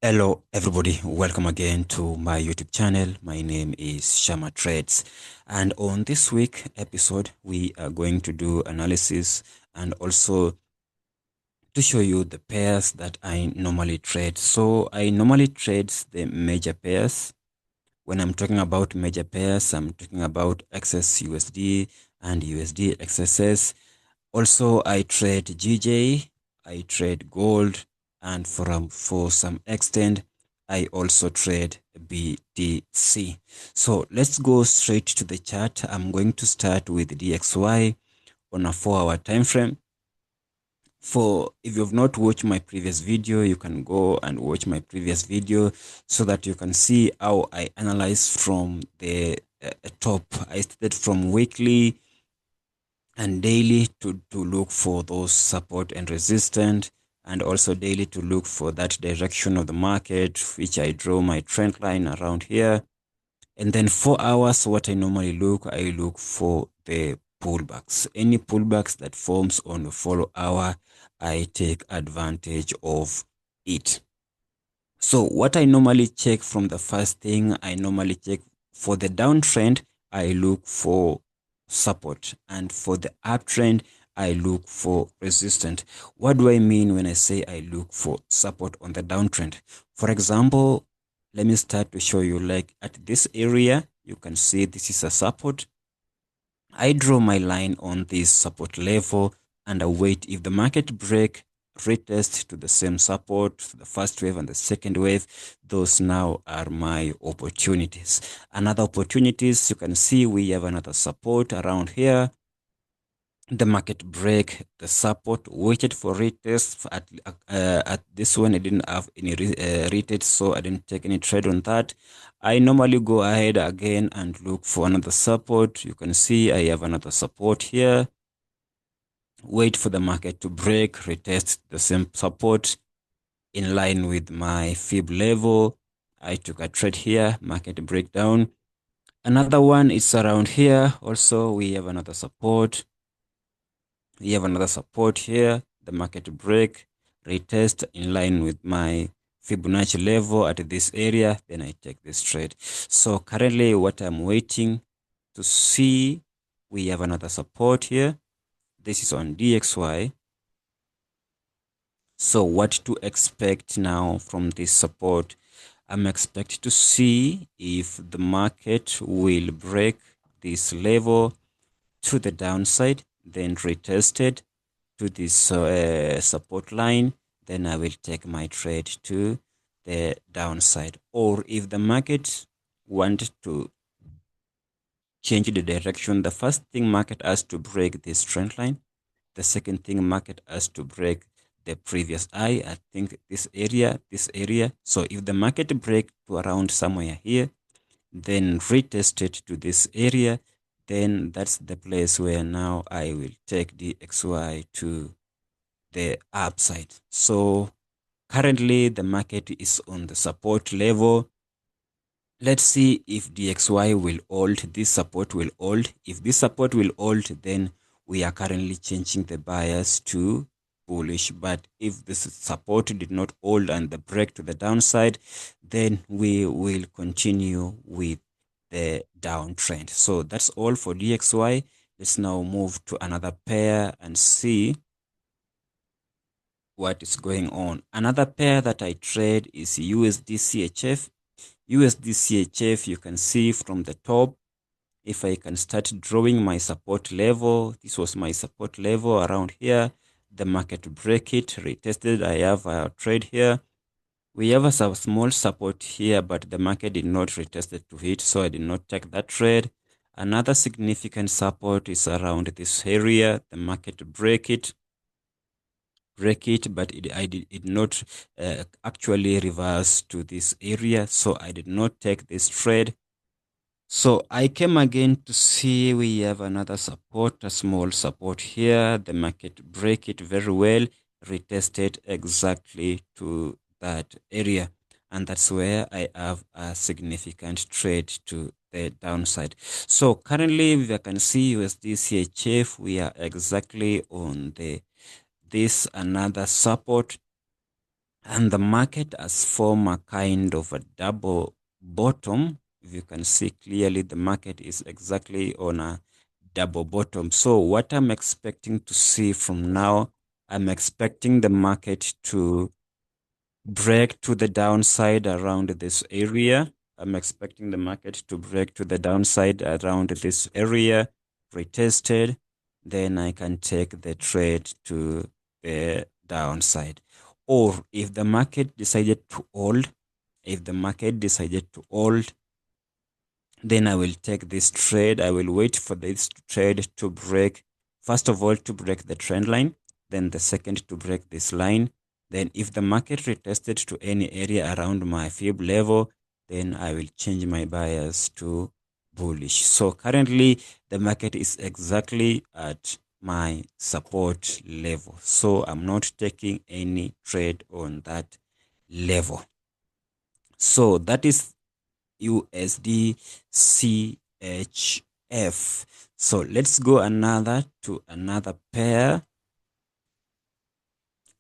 Hello everybody, welcome again to my YouTube channel. My name is Shama Trades, and on this week episode we are going to do analysis and also to show you the pairs that I normally trade. So I normally trade the major pairs. When I'm talking about major pairs, I'm talking about XSUSD and USD XSS. Also, I trade GJ, I trade gold, and for some extent, I also trade BTC. So let's go straight to the chart. I'm going to start with DXY on a 4-hour time frame. For if you've not watched my previous video, you can go and watch my previous video so that you can see how I analyze from the top. I started from weekly and daily to look for those support and resistance, and also daily to look for that direction of the market, which I draw my trend line around here. And then 4 hours, what I normally I look for the pullbacks. Any pullbacks that forms on the follow hour, I take advantage of it. So what I normally check from the first thing, I normally check for the downtrend, I look for support, and for the uptrend, I look for resistance. What do I mean when I say I look for support on the downtrend? For example, let me start to show you, like at this area, you can see this is a support. I draw my line on this support level and I wait. If the market break, retest to the same support, the first wave and the second wave, those now are my opportunities. Another opportunities, you can see we have another support around here. The market break, the support, waited for retest. At this one, I didn't have any retest, so I didn't take any trade on that. I normally go ahead again and look for another support. You can see I have another support here. Wait for the market to break, retest the same support in line with my fib level. I took a trade here, market breakdown. Another one is around here. Also, we have another support. We have another support here, the market break, retest in line with my Fibonacci level at this area, then I take this trade. So currently what I'm waiting to see, we have another support here. This is on DXY. So what to expect now from this support? I'm expecting to see if the market will break this level to the downside, then retested to this support line, then I will take my trade to the downside. Or if the market wanted to change the direction, the first thing market has to break this trend line. The second thing market has to break the previous high. I think this area. So if the market break to around somewhere here, then retest it to this area, then that's the place where now I will take the XY to the upside. So currently the market is on the support level. Let's see if DXY will hold, this support will hold. If this support will hold, then we are currently changing the bias to bullish. But if this support did not hold and the break to the downside, then we will continue with the downtrend. So that's all for DXY. Let's now move to another pair and see what is going on. Another pair that I trade is USD CHF. USD CHF, you can see from the top, if I can start drawing my support level, this was my support level around here. The market break it, retested. I have a trade here. We have a small support here, but the market did not retest it to hit, so I did not take that trade. Another significant support is around this area. The market break it, but I did not actually reverse to this area, so I did not take this trade. So I came again to see we have another support, a small support here. The market break it very well, retested exactly to that area, and that's where I have a significant trade to the downside. So currently we can see USD CHF, we are exactly on this another support. And the market has formed a kind of a double bottom. If you can see clearly, the market is exactly on a double bottom. So what I'm expecting to see from now, I'm expecting the market to break to the downside around this area. I'm expecting the market to break to the downside around this area, retested. Then I can take the trade to the downside. Or if the market decided to hold, then I will take this trade. I will wait for this trade to break. First of all, to break the trend line. Then the second to break this line. Then if the market retested to any area around my fib level, then I will change my bias to bullish. So currently the market is exactly at my support level. So I'm not taking any trade on that level. So that is USD CHF. So let's go to another pair.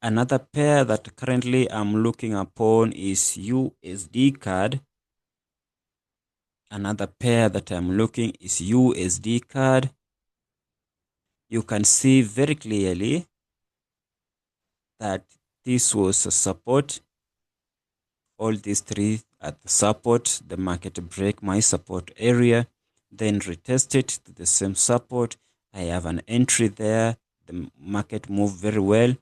Another pair that currently I'm looking upon is USD CAD. Another pair that I'm looking is USD CAD. You can see very clearly that this was a support. All these three at the support. The market break my support area, then retest it to the same support. I have an entry there. The market moved very well.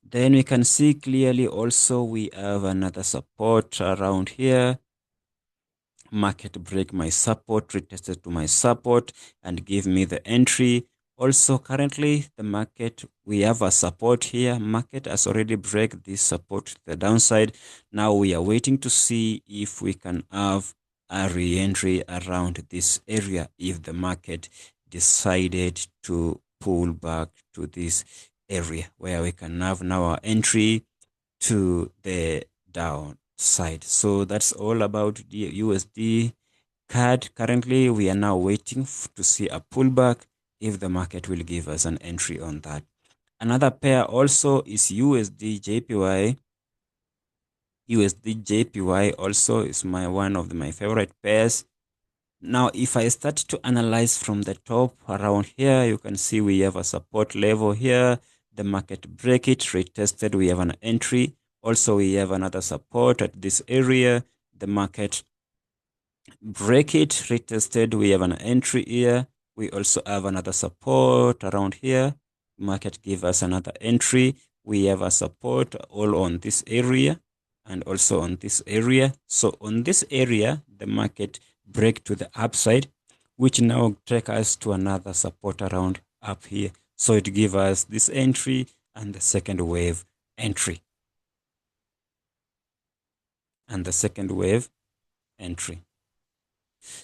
Then we can see clearly also we have another support around here. Market break my support, retested to my support and give me the entry. Also currently the market, we have a support here. Market has already break this support to the downside. Now we are waiting to see if we can have a re-entry around this area if the market decided to pull back to this area where we can have now our entry to the downside. So that's all about the USD CAD. Currently, we are now waiting to see a pullback if the market will give us an entry on that. Another pair also is USD JPY. USD JPY also is one of my favorite pairs. Now, if I start to analyze from the top around here, you can see we have a support level here. The market break it, retested, we have an entry. Also, we have another support at this area. The market break it, retested, we have an entry here. We also have another support around here. Market give us another entry. We have a support all on this area and also on this area. So on this area, the market break to the upside, which now take us to another support around up here. So it give us this entry and the second wave entry. And the second wave entry.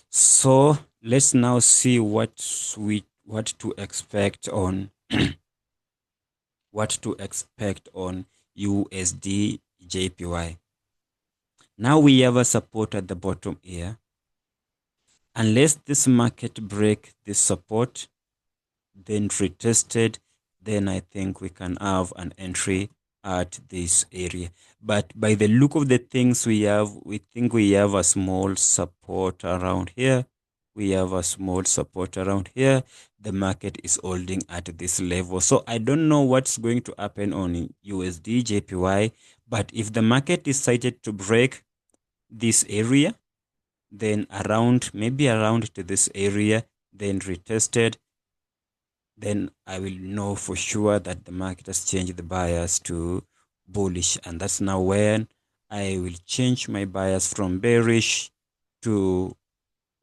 So let's now see what to expect on USD JPY. Now we have a support at the bottom here. Unless this market break this support, then retested, then I think we can have an entry at this area. But by the look of the things we think we have a small support around here. The market is holding at this level. So I don't know what's going to happen on USD JPY, but if the market decided to break this area, then maybe around to this area, then retested, then I will know for sure that the market has changed the bias to bullish. And that's now when I will change my bias from bearish to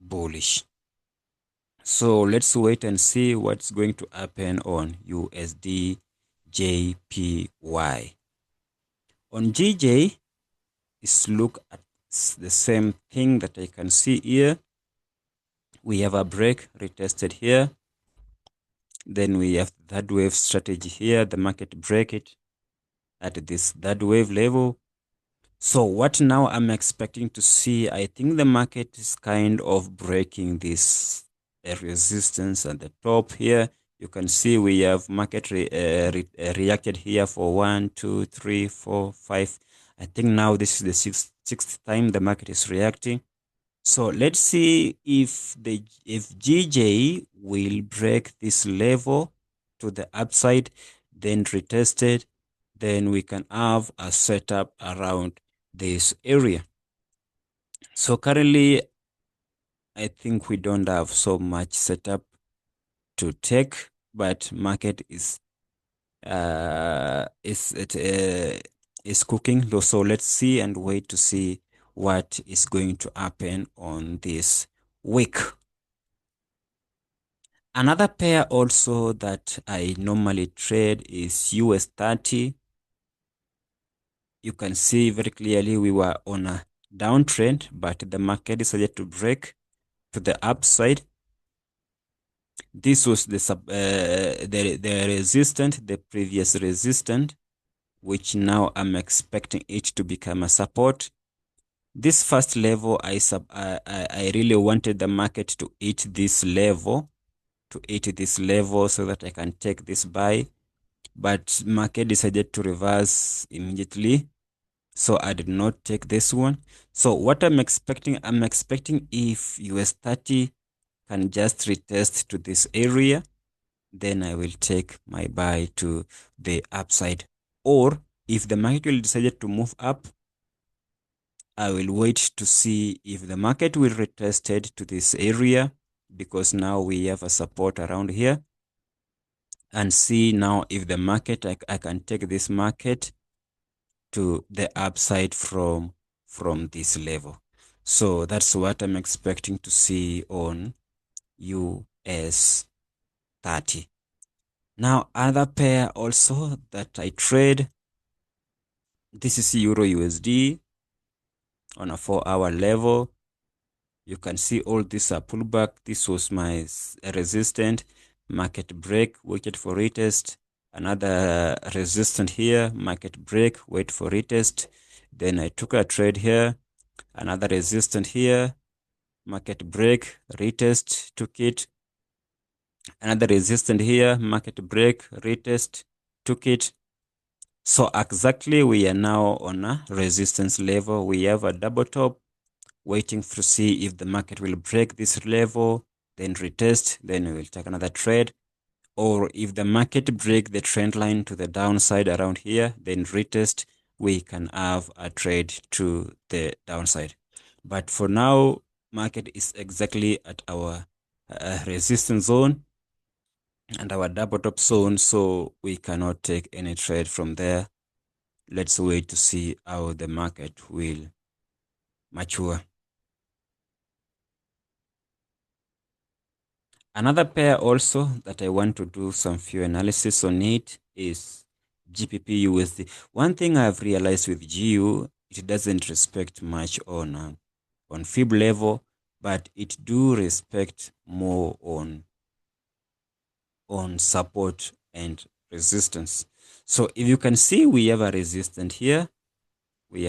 bullish. So let's wait and see what's going to happen on USD JPY. On GJ, let's look at the same thing that I can see here. We have a break retested here. Then we have third wave strategy here. The market break it at this third wave level. So what now I'm expecting to see, I think the market is kind of breaking this resistance at the top here. You can see we have market reacted here for 1, 2, 3, 4, 5. I think now this is the sixth time the market is reacting. So let's see if GJ will break this level to the upside, then retest it, then we can have a setup around this area. So currently, I think we don't have so much setup to take, but market is cooking. So let's see and wait to see what is going to happen on this week. Another pair also that I normally trade is US30. You can see very clearly we were on a downtrend, but the market decided to break to the upside. This was the resistance, the previous resistance, which now I'm expecting it to become a support. This first level, I really wanted the market to hit this level, so that I can take this buy. But market decided to reverse immediately, so I did not take this one. So what I'm expecting if US30 can just retest to this area, then I will take my buy to the upside. Or if the market will decide to move up, I will wait to see if the market will retest it to this area, because now we have a support around here, and see now if the market, I can take this market to the upside from this level. So that's what I'm expecting to see on US 30. Now, other pair also that I trade, this is Euro USD on a 4-hour level. You can see all this pullback. This was my resistance, market break, waited for retest. Another resistance here, market break, wait for retest. Then I took a trade here, another resistance here, market break, retest, took it. Another resistance here, market break, retest, took it. So exactly we are now on a resistance level. We have a double top, waiting to see if the market will break this level, then retest, then we will take another trade. Or if the market break the trend line to the downside around here, then retest, we can have a trade to the downside. But for now, market is exactly at our resistance zone and our double top zone, so we cannot take any trade from there. Let's wait to see how the market will mature. Another pair also that I want to do some few analysis on it is GBP USD. One thing I've realized with GU, it doesn't respect much on fib level, but it do respect more on support and resistance. So if you can see, we have a resistance here, the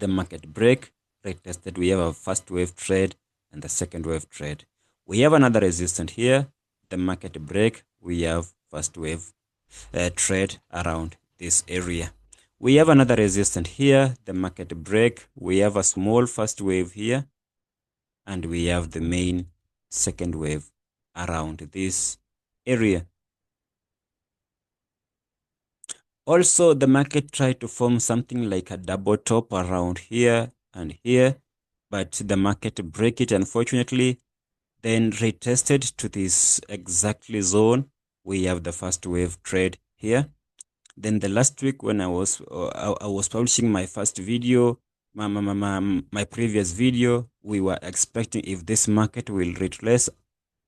market break, retested, we have a first wave trade and the second wave trade. We have another resistance here, the market break, we have first wave trade around this area. We have another resistance here, the market break, we have a small first wave here, and we have the main second wave around this area. Also, the market tried to form something like a double top around here and here, but the market break it, unfortunately, then retested to this exactly zone. We have the first wave trade here. Then the last week when I was publishing my first video, my previous video, we were expecting if this market will retrace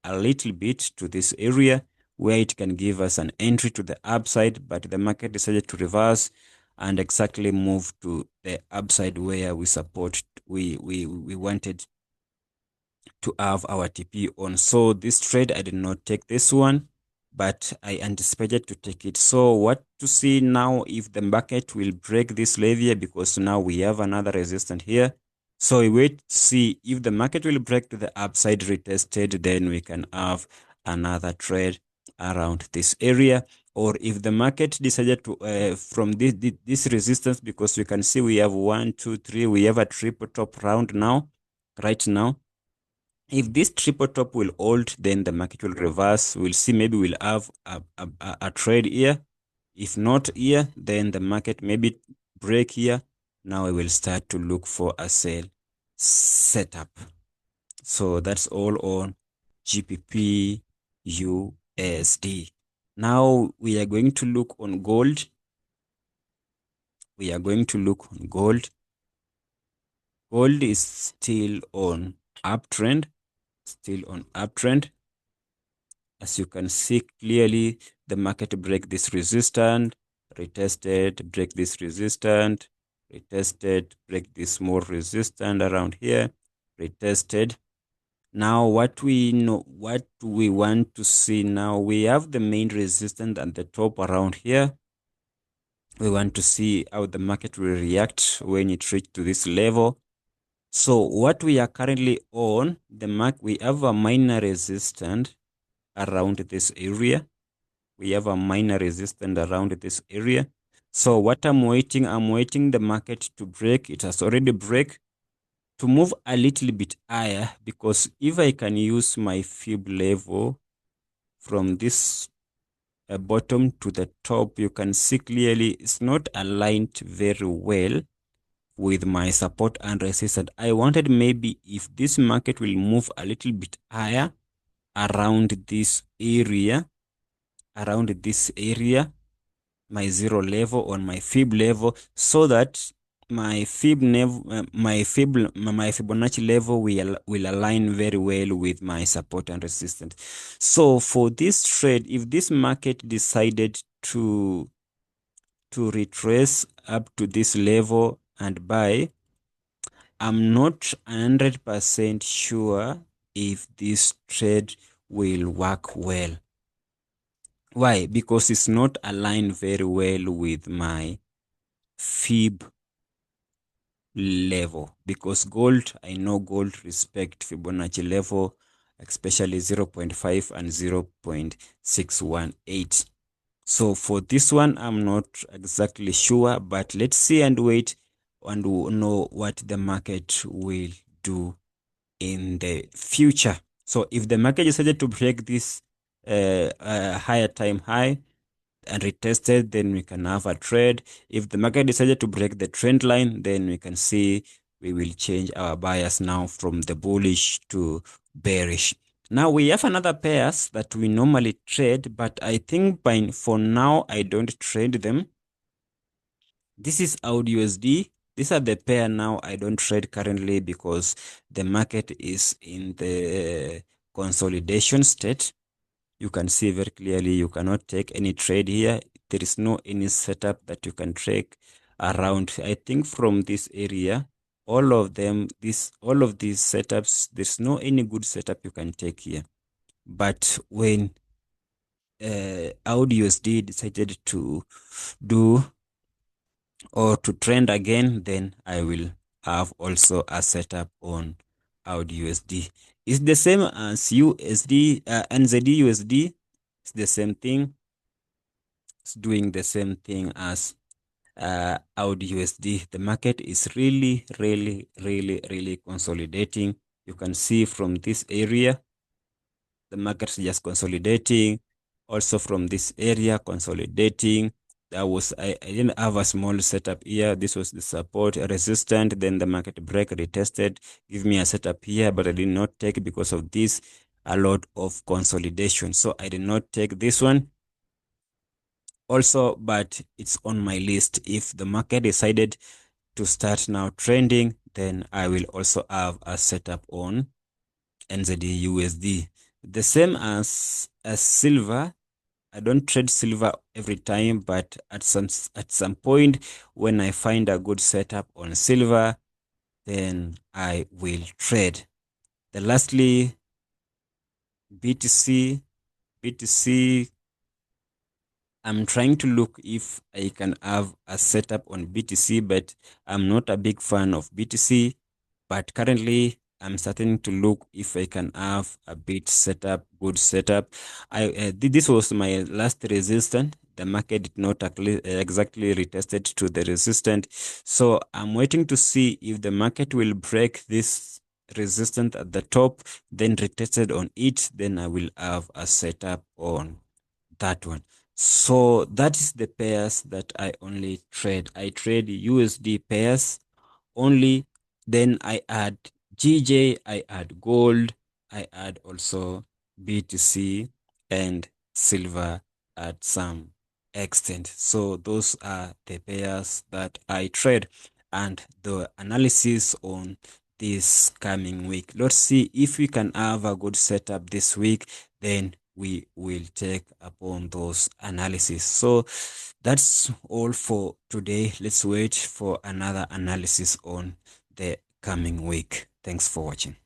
a little bit to this area where it can give us an entry to the upside, but the market decided to reverse and exactly move to the upside where we wanted to have our TP on. So this trade, I did not take this one, but I anticipated to take it. So what to see now if the market will break this level, because now we have another resistance here. So we wait to see if the market will break to the upside, retested, then we can have another trade around this area. or if the market decided to from this resistance, because we can see we have 1, 2, 3, we have a triple top round now, right now. If this triple top will hold, then the market will reverse. We'll see, maybe we'll have a trade here. If not here, then the market maybe break here. Now we will start to look for a sell setup. So that's all on GBP USD. Now we are going to look on gold. We are going to look on gold. Gold is still on uptrend. Still on uptrend. As you can see clearly, the market break this resistance, retested, break this resistance, retested, break this more resistance around here, retested. Now what we want to see now, we have the main resistance at the top around here. We want to see how the market will react when it reaches to this level. So what we are currently on, we have a minor resistance around this area. We have a minor resistance around this area. So what I'm waiting the market to break. It has already break, to move a little bit higher, because if I can use my fib level from this bottom to the top, you can see clearly it's not aligned very well with my support and resistance. I wanted maybe if this market will move a little bit higher around this area, my zero level on my fib level, so that my Fibonacci level will align very well with my support and resistance. So for this trade, if this market decided to retrace up to this level and buy, I'm not 100% sure if this trade will work well. Why? Because it's not aligned very well with my fib level. Because gold, I know gold respect Fibonacci level, especially 0.5 and 0.618. So for this one, I'm not exactly sure, but let's see and wait and know what the market will do in the future. So if the market decided to break this higher time high and retested, then we can have a trade. If the market decided to break the trend line, then we can see we will change our bias now from the bullish to bearish. Now we have another pairs that we normally trade, but I think for now I don't trade them. This is AUD-USD. These are the pair now I don't trade currently because the market is in the consolidation state. You can see very clearly you cannot take any trade here. There is no any setup that you can take around. I think from this area, all of these setups, there's no any good setup you can take here. But when AUD-USD decided to do or to trend again, then I will have also a setup on AUD-USD. It's the same as USD, NZD-USD. It's the same thing. It's doing the same thing as AUD-USD. The market is really consolidating. You can see from this area, the market's just consolidating. Also from this area, consolidating. I didn't have a small setup here. This was the support, resistant. Then the market break, retested, give me a setup here, but I did not take because of this, a lot of consolidation. So I did not take this one also, but it's on my list. If the market decided to start now trending, then I will also have a setup on NZD-USD. The same as silver. I don't trade silver every time, but at some point when I find a good setup on silver, then I will trade. Then lastly, BTC. I'm trying to look if I can have a setup on BTC, but I'm not a big fan of BTC. But currently, I'm starting to look if I can have a bit setup, good setup. This was my last resistance. the market did not exactly retested to the resistance. So I'm waiting to see if the market will break this resistance at the top, then retested on it, then I will have a setup on that one. So that is the pairs that I only trade. I trade USD pairs only. Then I add GJ, I add gold, I add also BTC and silver at some extent. So those are the pairs that I trade, and the analysis on this coming week. Let's see if we can have a good setup this week, then we will take upon those analysis. So that's all for today. Let's wait for another analysis on the coming week. Thanks for watching.